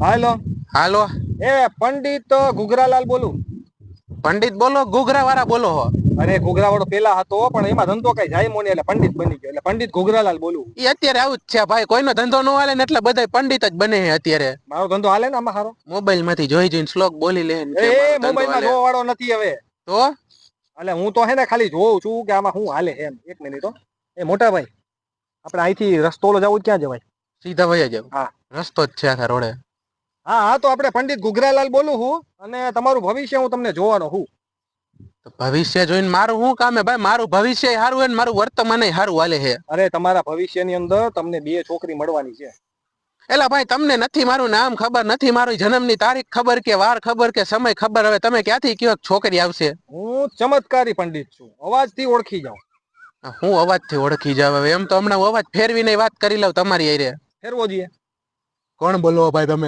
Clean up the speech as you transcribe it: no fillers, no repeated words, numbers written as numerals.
હાલો. હાલો. એ પંડિત ઘુઘરાલાલ બોલું. પંડિત બોલો, ઘૂઘરા વાળા બોલો હો? અરે ઘુઘરા વાળો પેલા હતો પણ એમાં ધંધો કઈ જાય મોને એટલે પંડિત બની ગયો એટલે પંડિત ઘુઘરાલાલ બોલું. એ અત્યારે આવું જ છે ભાઈ, કોઈનો ધંધો ન હાલે ને એટલે બધા પંડિત જ બને છે અત્યારે. મારો ધંધો હાલે ને આમાં હારો? મોબાઈલ માંથી જોઈ જોઈને શ્લોક બોલી લે ને કે મારો એ ધંધો મોબાઈલ માં હાલે. જોવા વાળો નથી હવે. તો એટલે હું તો હે ને ખાલી જોઉં છું કે આમાં શું હાલે એમ. એક મિનિટ હો. એ મોટા ભાઈ, આપણે અહીંથી રસ્તો જવું ક્યાં જવાય? સીધા વયા જાવ, હા રસ્તો જ છે આખા રોડે. હા હા, તો આપણે પંડિત ઘુઘરાલાલ બોલું હું અને તમારું ભવિષ્ય હું તમને જોવાનો હું. તો ભવિષ્ય જોઈને મારું શું કામ હે ભાઈ? મારું ભવિષ્ય સારું હે ને મારું વર્તમાન સારું હાલે છે. અરે તમારા ભવિષ્યની અંદર તમને 2 છોકરી મળવાની છે. એલા ભાઈ, તમને નથી મારું નામ ખબર, નથી મારી જન્મની તારીખ ખબર કે વાર ખબર કે સમય ખબર, હવે તમે ક્યાંથી કયો છોકરી આવશે? હું ચમત્કારી પંડિત છું, અવાજથી ઓળખી જાઉં. હું અવાજથી ઓળખી જાવ? હવે એમ તો હમણાં અવાજ ફેરવીને વાત કરી લઉં તમારી હારે. ફેરવો જોઈએ. કોણ બોલો ભાઈ તમે?